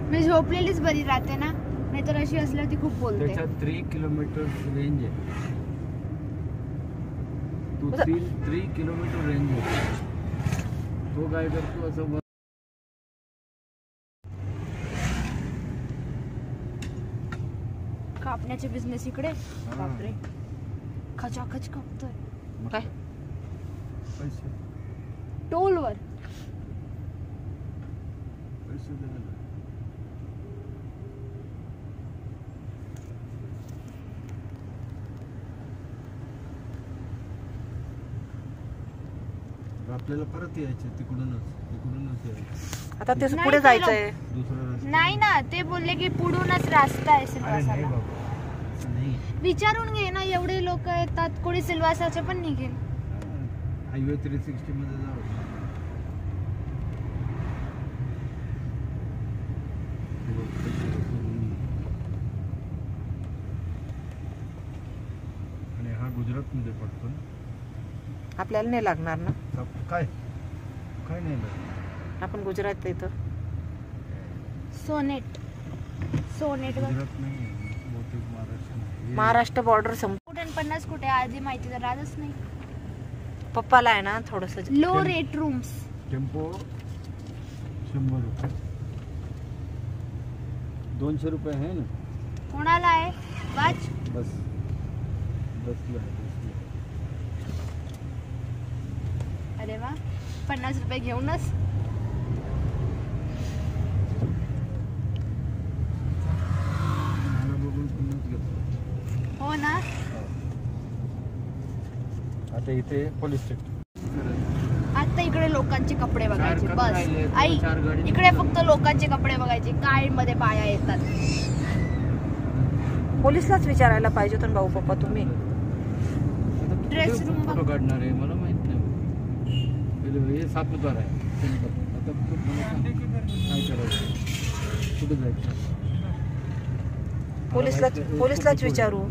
मी झोपलेलीच बरी राहते ना, नाहीतर अशी असल्यावर ती खूप बोलते. त्याच्यात 3 किलोमीटर रेंज आहे. तू 3 किलोमीटर रेंज आहे. तो काय करतो असं कापण्याचे बिझनेस इकडे. बापरे, खचाखच कापतोय. काय पैसे टोलवर पैसे द्यायला. आपल्याला परत यायचे तिकडूनच यायचं. आता ते पुढे जायचंय. दुसरा नाही ना, ते बोलले की पुढूनच रस्ता आहे सिल्वासाला. विचारून घे ना, एवढे लोक येतात, कोणी सिल्वासाचे पण निघेल. हायवे 360 मध्ये जाऊ. आणि हा गुजरात मध्ये पडतो ना. आपल्याला नाही लागणार ना. काय काय नाही लागणार. आपण गुजरात येतो. सोनेट गुजरात नाही, महाराष्ट्र बॉर्डर कुठे 50 कुठे आधी माहिती तर राहतच नाही. पप्पाला आहे ना थोडस लो रेट रूम्स. टेम्पो 100 रुपये, 200 रुपये आहे ना. कोणाला आहे वाच? बस अरे वा, 50 रुपये घेऊनच. हो ना. आता इथे पोलीस स्टेशन. आता इकडे लोकांचे कपडे बघायचे बस. आई, इकडे फक्त लोकांचे कपडे बघायचे. काय मध्ये बाया येतात. पोलिसलाच विचारायला पाहिजे होतं भाऊ पप्पा तुम्ही. ड्रेस रूम फोटो काढणार आहे मला माहित नाही. हे सातपुतार आहे. आता काय करायचं, कुठे जायचं. पोलिसलाच विचारू.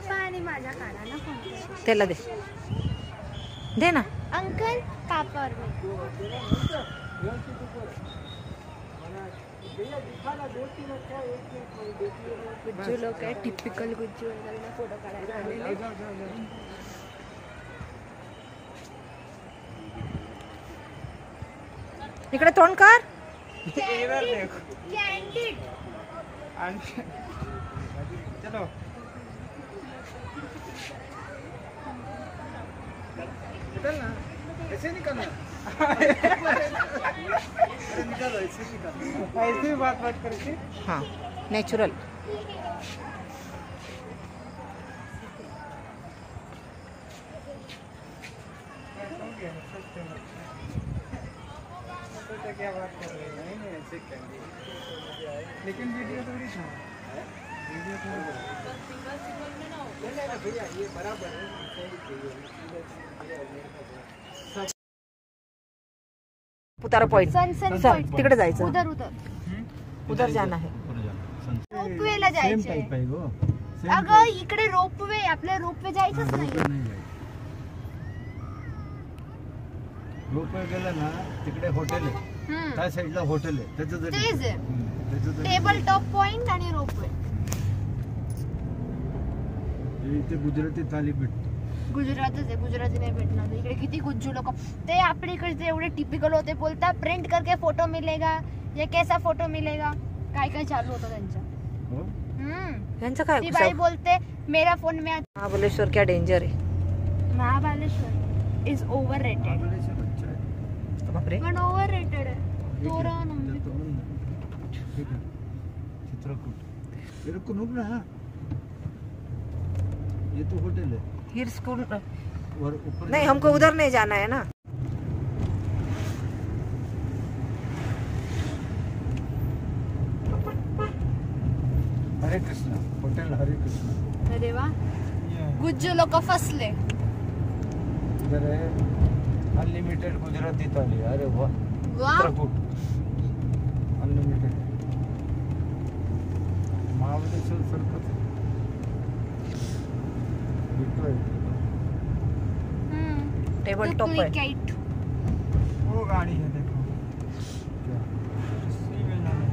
आणि माझ्या कानाला फोन त्याला दे ना. अंकल पापावर गुज्जू लोक आहे. टिपिकल गुज्जू फोटो काढायला आलेले. इकडे तोंड कर. चलो निकलना, ऐसे निकलना. निकालो, ऐसे निकालो. ऐसे बात करके. हाँ, नेचुरल. क्या बात कर रहे हैं. नहीं ऐसे करेंगे, लेकिन वीडियो थोड़ी था. वीडियो भैया ये बराबर है. उतारा पॉइंट. सनसेट पॉइंट तिकडे जायचं. उधर जाना है. रोपवेला जायचंय. अगं इकडे रोपवे, आपल्या रोपवे जायचंच नाही. रोपवे गेलं ना तिकडे हॉटेल आहे. त्या साईडला हॉटेल आहे. तेच आहे. टेबल टॉप पॉइंट आणि रोपवे. इथे गुजराती थाली भेटतो. गुजरातच आहे. गुजराती नाही भेटणार इकडे. किती गुज्जू लोक. ते आपल्या इकडे एवढे टिपिकल होते. बोलता प्रिंट करके फोटो मिलेगा, ये कैसा फोटो मिलेगा, काय काय चालू होतं त्यांचं. यांचं काय. ती बाई बोलते मेरा फोन में. महाबलेश्वर क्या डेंजर आहे. Mahabaleshwar is over rated. बापरे, पण ओव्हर रेटेड आहे. चित्रकूट इरुको ना. ये तो होटल है. हिर स्कूल नहीं, हमको उधर नहीं जाना है ना. हरे कृष्णा होटल. हरे कृष्णा. अरे वा, गुज्जू लोक फसले. इधर है अनलिमिटेड गुजराती थाली. अरे वा, वा चित्रकूट अनलिमिटेड. महाबळेश्वर सारखंच आहे. भेटतो आहे. टेबल टॉप है. डुप्लीकेट. वो गाड़ी है देखो, क्या? सी में जाने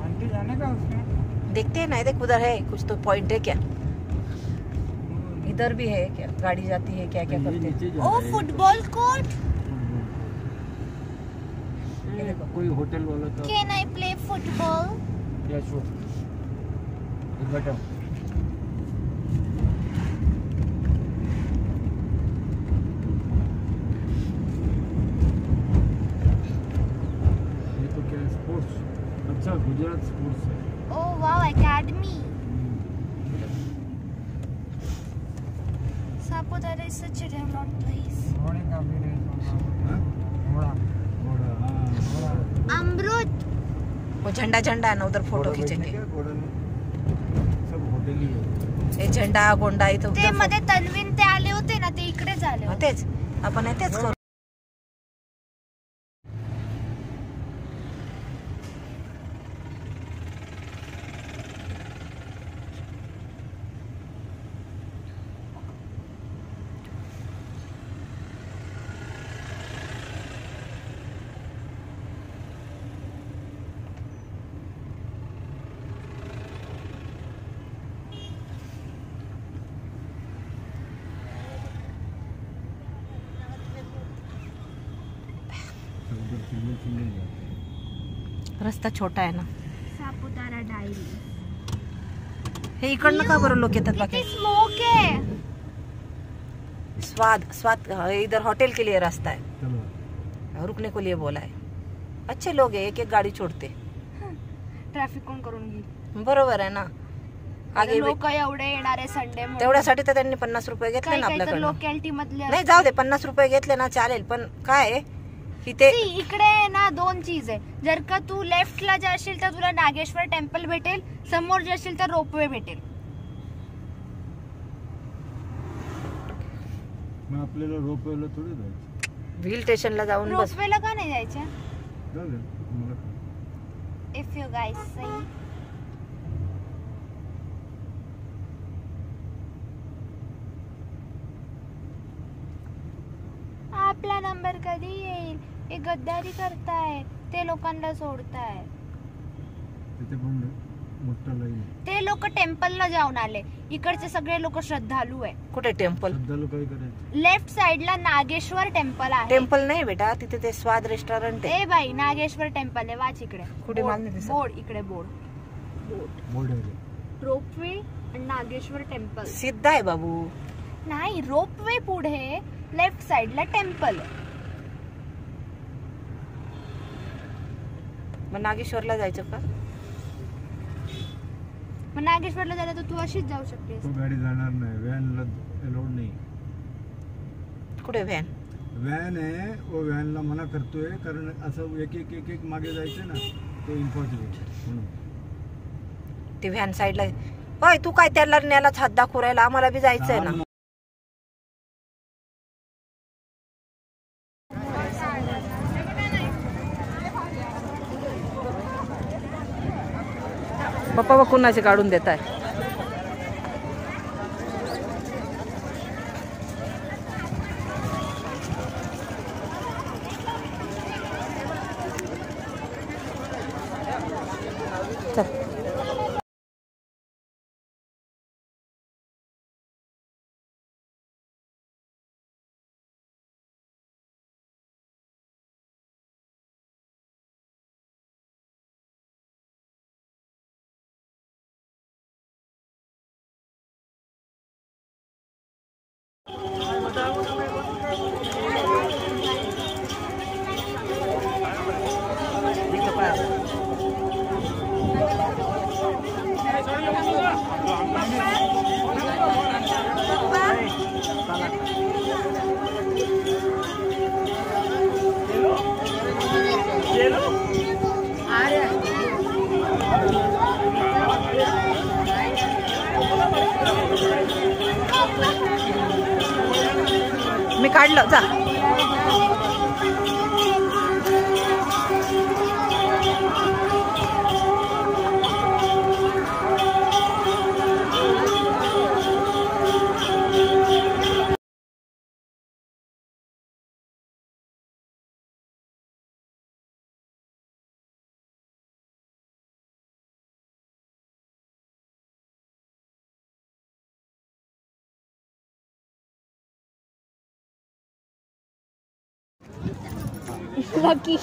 आंटी जाने का उसमें. देखते हैं ना, देख उधर है कुछ तो पॉइंट है क्या? इधर भी है क्या? गाड़ी जाती है क्या? क्या ये करते नीचे हैं? जा ओ रहा है. Football court. ये देखो. कोई होटल वाला था. Can I play football? या शो बटन. ये तो क्या है? स्पोर्ट्स. अच्छा, गुजरात स्पोर्ट्स है. Oh wow academy. Sapodara is such a remote place. घोड़े का भी रेस होगा. हाँ? घोड़ा घोड़ा. हाँ, घोड़ा. अमृत. वो झंडा झंडा है ना, उधर फोटो घोड़ा खींचेंगे. बैठने का, घोड़ा नहीं. सब होटल ही है. हे झंडा गोंडा इथं ते उधर मध्ये तन्वीन ते आले होते ना, ते इकडेच आले हा, होते. तेच आपण हे तेच करू. उधर चिल्ले चिल्ले जाते हैं. रस्ता छोटा आहे ना. सापुतारा डायरी. हे इकडनं का बरं लोक येतात किती बाकी? स्मोक आहे. स्वाद स्वाद इधर होटल के लिए रास्ता है, चलो. रुकने को लिए बोला है. अच्छे लोग है, एक एक गाड़ी छोड़ते. ट्रॅफिक कोण करून घेईल? बरोबर आहे ना. आगे लोक एवढे येणारे संडे तेवढ्यासाठी तर त्यांनी 50 रुपये घेतले ना आपल्याकडनं. लोकॅलिटी मधले नाही जाऊ दे, 50 रुपये घेतले ना चालेल, पण काय आहे, इथे See, इकडे आहे ना दोन चीज आहे. जर का तू लेफ्टला जाशील तर तुला नागेश्वर टेम्पल भेटेल, समोर जाशील तर रोपवे भेटेल. मग आपल्याला रोपवेला थोडी जायचं. हिल स्टेशनला जाऊन बस. रोपवेला का नाही जायचं? जाऊ दे. मला इफ यू गाईज सी. आपला नंबर कधी येईल? हे गद्दारी करताय, ते लोकांना सोडताय. तिथे पण मोठा लाईन आहे. ते लोक टेम्पलला जाऊन आले, इकडचे सगळे लोक श्रद्धालू आहे. कुठे टेम्पल? श्रद्धालू काय करायचं? लेफ्ट साइडला नागेश्वर टेम्पल आहे. टेम्पल नाही बेटा, तिथे ते स्वाद रेस्टॉरंट आहे. ए बाई, नागेश्वर टेम्पल आहे, वाच इकडे. कुठे मला नाही दिसत. बोर्ड इकडे, बोर्ड. बोर्ड आहे. रोपवे आणि नागेश्वर टेम्पल. सिद्ध आहे बाबू. नाही, रोपवे पुढे लेफ्ट साइडला टेम्पल आहे. मग नागेश्वरला जायचं का? मग नागेश्वरला जायला तर तू अशीच जाऊ शकतेस. तो गाडी जाणार नाही. व्हॅनला अलाउड नाही. कुठे व्हॅन? व्हॅन आहे, वो व्हॅनला मना करतोय, कारण असं एक एक एक एक मागे जायचं ना, तो इम्पॉसिबल म्हणून. ते व्हॅन साईडला. होय, तू काय त्याला न्यायलाच हात दाखवू राहिला? आम्हाला बी जायचंय ना. पप्पा बघ कुणाचे काढून देत आहे. मी काढलं जा. लकी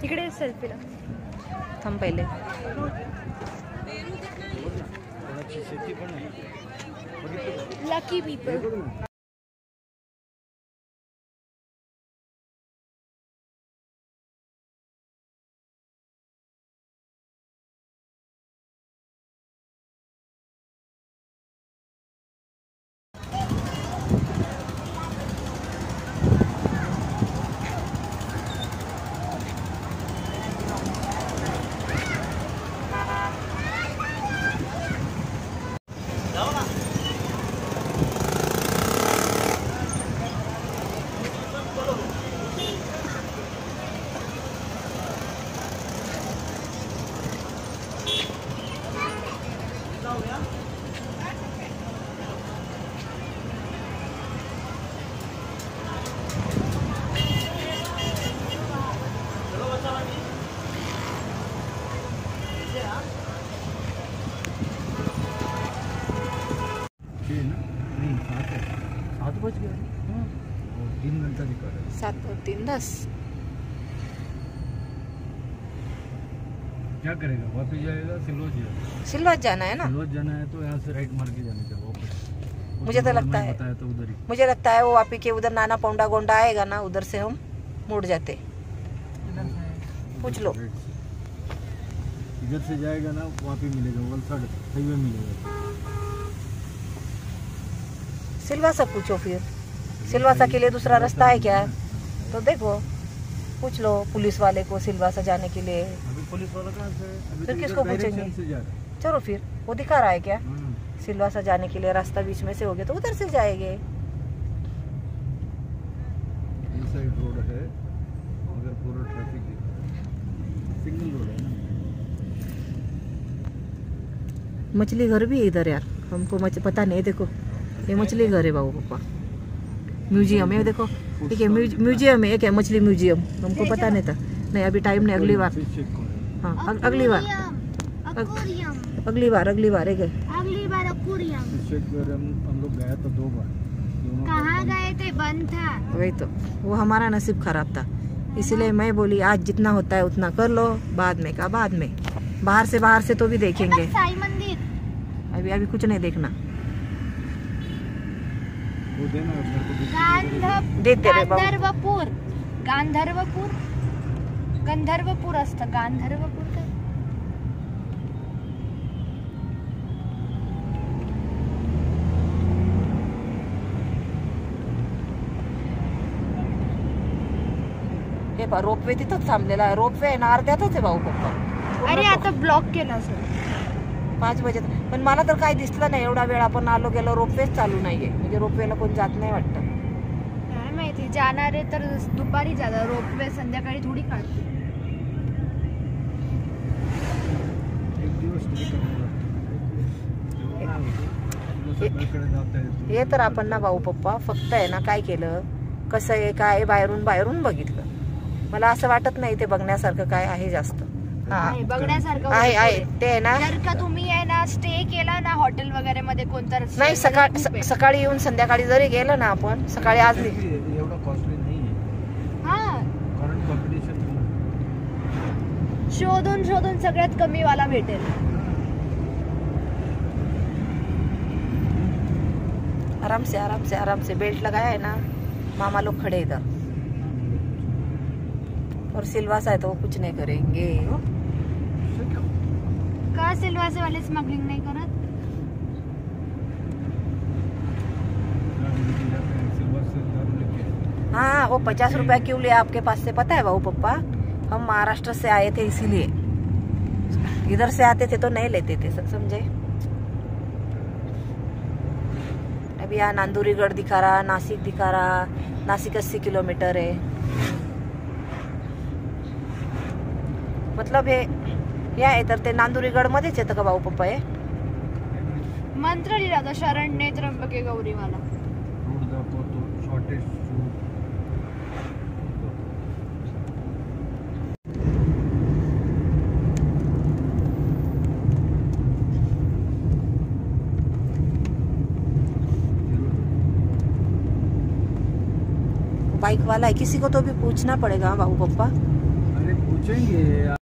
इकडे सेल्फीला थांब पहिले. Lucky people. नहीं 7 बज गए. 3 घंटा दिखा रहा है. 7 और 3 10. क्या करेगा? वापस जाएगा सिल्लोज जाएगा. सिल्लोज जाना है ना. सिल्लोज जाना है तो यहाँ से राइट मार के जाने का वापस. मुझे तो लगता है बताया तो उधर ही. मुझे लगता है वो वापी के उधर नाना पौंडा गोंडा आएगा ना, उधर से हम मुड़ जाते. पूछ लो. इधर से जाएगा ना वापी मिलेगा, वलसाड हाईवे मिलेगा. सिलवासा पूछो फिर. सिलवासा के लिए दूसरा रास्ता है क्या? तो देखो पूछ लो पुलिस वाले को सिलवासा जाने के लिए. अभी पुलिस वाला कहाँ से? अभी फिर तो किसको इधर पूछेंगे? डायरेक्शन से जा रहा है. चलो फिर वो दिखा रहा है क्या सिलवासा जाने के लिए रास्ता बीच में से हो गया तो उधर से जाएंगे. ये साइड रोड है मगर पूरा ट्रैफिक है. सिंगल रोड है ना. मछली घर भी है इधर यार. हमको पता नहीं. देखो ये मछली घर है बाबू पापा. म्यूजियम है देखो. ठीक है म्यूजियम है क्या? मछली म्यूजियम. हमको पता नहीं था. नहीं अभी टाइम नहीं. अगली बार. हाँ अगली बार अगली बार अगली बार है क्या? अगली बार अक्वेरियम. हम लोग गए तो 2 बार. कहाँ गए थे? बंद था. वही तो वो हमारा नसीब खराब था. इसीलिए मैं बोली आज जितना होता है उतना कर लो, बाद में का बाद में. बाहर से तो भी देखेंगे. साई मंदिर. अभी कुछ नहीं देखना. वो देना मेरे को. देते रे बाबू. गंधर्वपूर असतं. गांधर्वपूर काय? हे पहा रोपवे तिथंच थांबलेला आहे. रोपवे आहे ना अर्ध्यातच आहे भाऊ पप्पा. अरे आता ब्लॉक केला सर. 5 वाजता. पण मला तर काही दिसलं नाही. एवढा वेळ आपण आलो गेलो रोपवेच चालू नाहीये. म्हणजे रोपवेला कोण जात नाही वाटतं. काय माहिती. जाणारे तर दुपारी जातात. रोपवे संध्याकाळी थोडी काढते. एक दिवस हे तर आपण ना भाऊ पप्पा फक्त आहे ना काय केलं, कसं आहे काय बाहेरून बघितलं. मला असं वाटत नाही ते बघण्यासारखं काय आहे जास्त. आहे, बघण्यासारखं आहे ते आहे ना. जर का तुम्ही आहे ना स्टे केला ना हॉटेल वगैरे मध्ये कोणतं नाही सकाळी येऊन संध्याकाळी जरी गेलं ना आपण. सकाळी आज एवढा कॉस्टली नाही आहे. हा कारण कॉम्पिटिशन शोधून सगळ्यात कमी वाला भेटेल. आराम से बेल्ट लगाया है ना. मामा लोग खड़े इधर और सिलवासा है तो वो कुछ नहीं करेंगे. का सिलवासे वाले स्मगलिंग नहीं करत? हाँ, वो 50 रुपया क्यों लिया आपके पास से पता है बाबू पप्पा? हम महाराष्ट्र से आए थे इसीलिए, इधर से आते थे तो नहीं लेते थे, समझे? अभी यहाँ नांदुरीगढ़ दिखा रहा, नासिक दिखा रहा। नासिक 80 किलोमीटर है, मतलब हे या तर ते नांदुरीगढ़ मध्येच येतं का भाऊ पप्पा हे? मंत्र लिहिला होता शरण्ये त्र्यंबके गौरी वाला. बाइक वाला है, किसी को तो भी पूछना पड़ेगा बाबू पप्पा। अरे पूछेंगे।